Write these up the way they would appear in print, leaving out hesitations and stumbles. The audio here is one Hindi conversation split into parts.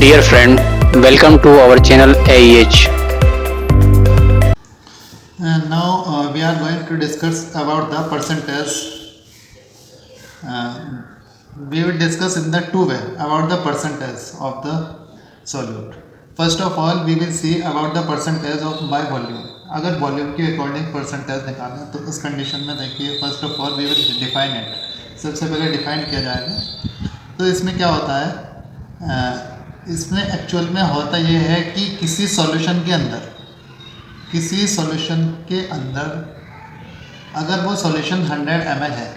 Dear friend, welcome to our channel AEH. And now we are going to discuss about the percentage. Uh, we will discuss in the two way about the percentage of the solute. First of all, we will see about the percentage of by volume. अगर वॉल्यूम के अकॉर्डिंग परसेंटेज निकालना है तो उस कंडीशन में देखिए first of all we will define it. सबसे पहले डिफाइन किया जाएगा. तो इसमें क्या होता है, इसमें एक्चुअल में होता ये है कि किसी सॉल्यूशन के अंदर अगर वो सॉल्यूशन 100 ml है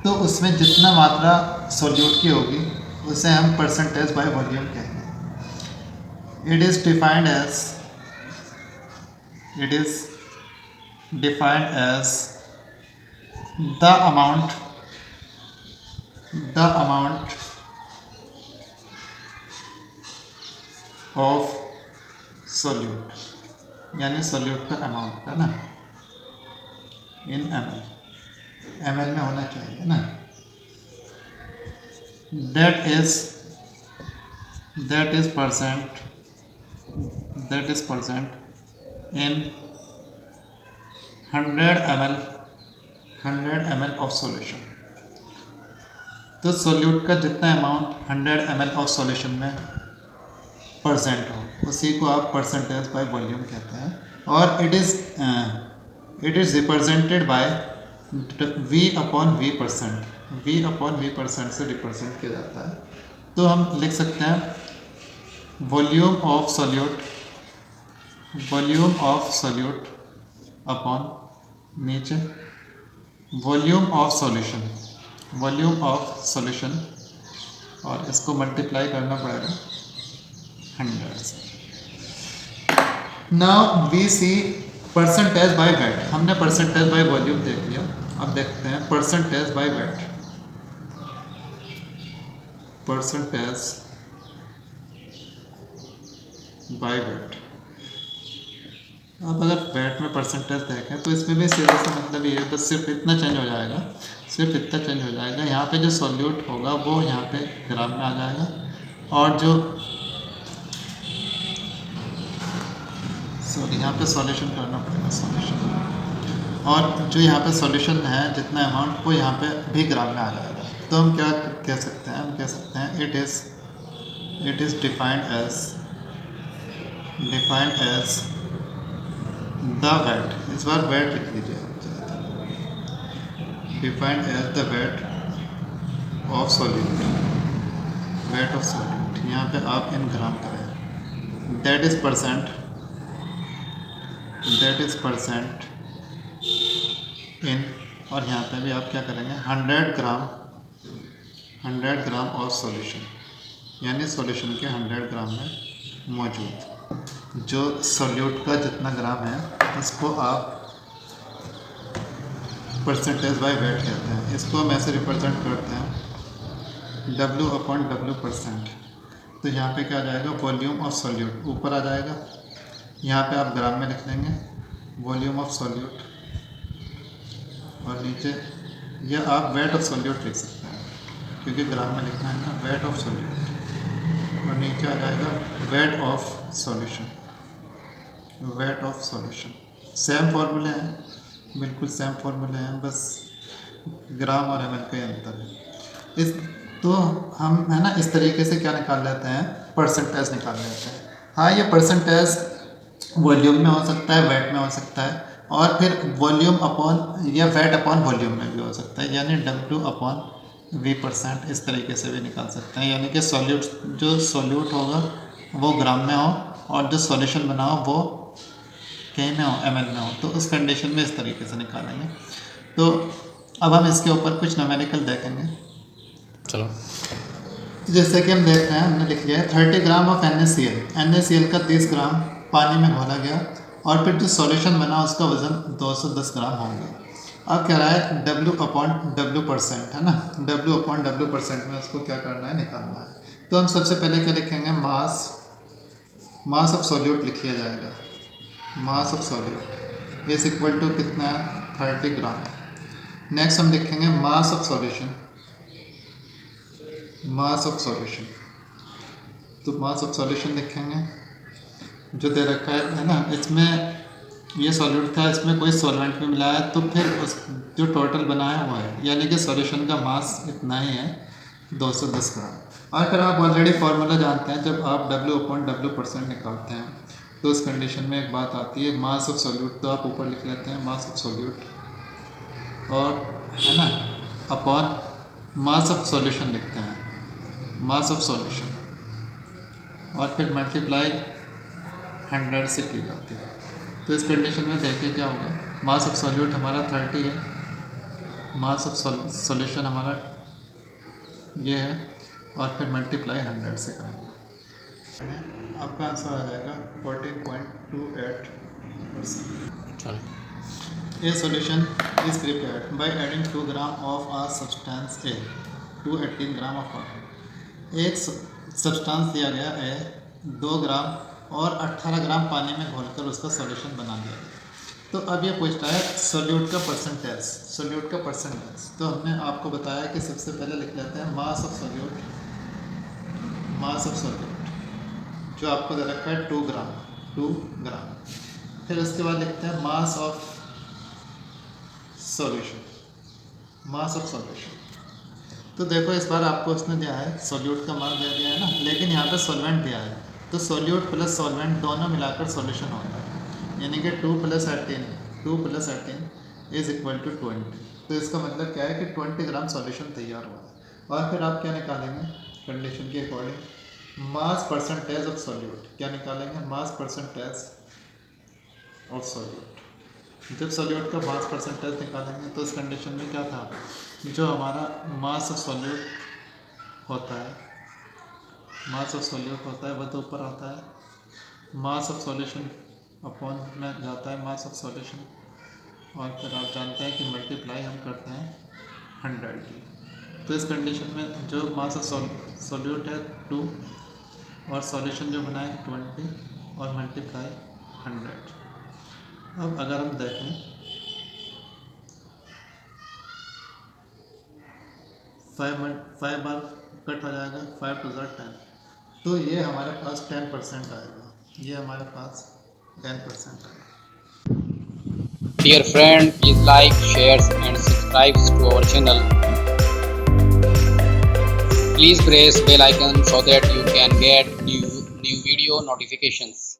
तो उसमें जितना मात्रा सॉल्यूट की होगी उसे हम परसेंटेज बाय वॉल्यूम कहेंगे. It is defined as the amount of solute, यानी सॉल्यूट का अमाउंट है ना, इन एम एल में होना चाहिए ना. That is percent in 100 ml of solution. तो सॉल्यूट का जितना अमाउंट 100 ml ऑफ सॉल्यूशन में परसेंट हो उसी को आप परसेंटेज बाय वॉल्यूम कहते हैं. और it is represented by V upon V percent से रिप्रेजेंट किया जाता है. तो हम लिख सकते हैं वॉल्यूम ऑफ सॉल्यूट अपॉन नीचे वॉल्यूम ऑफ सॉल्यूशन और इसको मल्टीप्लाई करना पड़ेगा 100 से. Now we see percentage by weight. हमने परसेंटेज बाय वॉल्यूम देख लिया. अब देखते हैं परसेंटेज बाय वेट. अब अगर वेट में परसेंटेज देखें तो इसमें भी सीधा सा मतलब ये बस सिर्फ इतना चेंज हो जाएगा. यहाँ पे जो सॉल्यूट होगा वो यहाँ पे ग्राम में आ जाएगा और जो यहाँ पे सॉल्यूशन करना पड़ेगा और जो यहाँ पे सॉल्यूशन है जितना अमाउंट वो यहाँ पे भी ग्राम में आ जाएगा. तो हम क्या कह सकते हैं, it is defined as the weight. इस बार वेट लिख लीजिए. Defined as the weight of solute. यहाँ पे आप इन ग्राम करें. दैट इज़ परसेंट इन, और यहाँ पे भी आप क्या करेंगे 100 ग्राम ऑफ सॉल्यूशन, यानी सॉल्यूशन के 100 ग्राम में मौजूद जो सॉल्यूट का जितना ग्राम है इसको आप परसेंटेज बाय वेट कहते हैं. इसको हम ऐसे रिप्रेजेंट करते हैं W अपॉन W परसेंट. तो यहाँ पे क्या आ जाएगा वॉल्यूम ऑफ सॉल्यूट ऊपर आ जाएगा. यहाँ पे आप ग्राम में लिख लेंगे वॉल्यूम ऑफ सॉल्यूट और नीचे या आप वेट ऑफ सॉल्यूट लिख सकते हैं क्योंकि ग्राम में लिखना है ना, वेट ऑफ सॉल्यूट. और नीचे आ जाएगा वेट ऑफ सॉल्यूशन. सेम फार्मूले हैं, बिल्कुल सेम फार्मूले हैं, बस ग्राम और ml का अंतर है. तो हम है ना इस तरीके से क्या निकाल लेते हैं, परसेंटेज निकाल लेते हैं. हाँ, ये परसेंटेज वॉल्यूम में हो सकता है, वेट में हो सकता है और फिर वॉल्यूम अपॉन या वेट अपॉन वॉल्यूम में भी हो सकता है, यानी W अपॉन V परसेंट इस तरीके से भी निकाल सकते हैं. यानी कि सॉल्यूट होगा वो ग्राम में हो और जो सॉल्यूशन बना हो वो कहीं में हो, ml में हो. तो उस कंडीशन में इस तरीके से निकालेंगे. तो अब हम इसके ऊपर कुछ न्यूमेरिकल देखेंगे. चलो, जैसे कि हम देख रहे हैं, हमने लिख लिया है 30 ग्राम ऑफ NaCl का 30 ग्राम पानी में घोला गया और फिर जो सॉल्यूशन बना उसका वज़न 210 ग्राम हो गया. अब कह रहा है W अपॉन W परसेंट है ना, W अपॉन W परसेंट में उसको क्या करना है, निकालना है. तो हम सबसे पहले क्या लिखेंगे, मास ऑफ सॉल्यूट लिख लिया जाएगा. Mass of solute is equal to कितना है 30 ग्राम. नेक्स्ट हम लिखेंगे मास ऑफ सॉल्यूशन तो मास ऑफ सॉल्यूशन लिखेंगे जो दे रखा है ना, इसमें ये सॉल्यूट था, इसमें कोई सॉल्वेंट भी मिलाया है, तो फिर उस जो टोटल बना है वो है, यानी कि सॉल्यूशन का मास इतना ही है 210 ग्राम। और फिर आप ऑलरेडी फार्मूला जानते हैं, जब आप W/W% निकालते हैं तो उस कंडीशन में एक बात आती है मास ऑफ सॉल्यूट, तो आप ऊपर लिख लेते हैं मास ऑफ सॉल्यूट, और है ना अपॉन मास ऑफ सॉल्यूशन लिखते हैं, मास ऑफ सॉल्यूशन, और फिर मल्टीप्लाई 100 से की जाती है। तो इस कंडीशन में देखिए क्या होगा, मास ऑफ सॉल्यूट हमारा 30 है, मास ऑफ सॉल्यूशन हमारा ये है, और फिर मल्टीप्लाई 100 से करेंगे, आपका आंसर आ जाएगा 14.28%। चलो A solution is prepared by adding 2 gram of a substance A to 18 gram of water। एक सब्सटेंस दिया गया है 2 ग्राम और 18 ग्राम पानी में घोलकर उसका सॉल्यूशन बना दिया गया। तो अब ये पूछता है सॉल्यूट का परसेंटेज, सॉल्यूट का परसेंटेज। तो हमने आपको बताया कि सबसे पहले लिख लेते हैं मास of solute, mass of solute जो आपको दे रखा है 2 ग्राम, 2 ग्राम। फिर उसके बाद लिखते हैं mass of solution, mass of solution. तो देखो इस बार आपको उसने दिया है सॉल्यूट का मास दे दिया है ना, लेकिन यहाँ पे सॉल्वेंट दिया है, तो सॉल्यूट प्लस सॉल्वेंट दोनों मिलाकर सॉल्यूशन होता है, यानी कि 2 + 18 इज इक्वल टू 20। तो इसका मतलब क्या है कि 20 ग्राम सॉल्यूशन तैयार हुआ है। और फिर आप क्या निकालेंगे कंडीशन के according, mass percentage of solute. क्या निकालेंगे, मास परसेंटेज ऑफ सॉल्यूट। जब सॉल्यूट का मास परसेंटेज निकालेंगे तो इस कंडीशन में क्या था, जो हमारा मास ऑफ सॉल्यूट होता है, मास ऑफ सॉल्यूट होता है वह तो ऊपर आता है, मास ऑफ सॉल्यूशन अपॉन में जाता है मास ऑफ सॉल्यूशन, और फिर आप जानते हैं कि मल्टीप्लाई हम करते हैं 100 की। तो इस कंडीशन में जो मास ऑफ सॉल्यूट है 2 और सॉल्यूशन जो बना है 20 और मल्टीप्लाई 100। अब अगर हम देखें 5 बार कट हो जाएगा, 5 × 10, तो ये हमारे पास 10% आएगा, ये हमारे पास 10% आएगा। dear friend, please like, share and subscribe to our channel. Please press bell icon so that you can get new video notifications.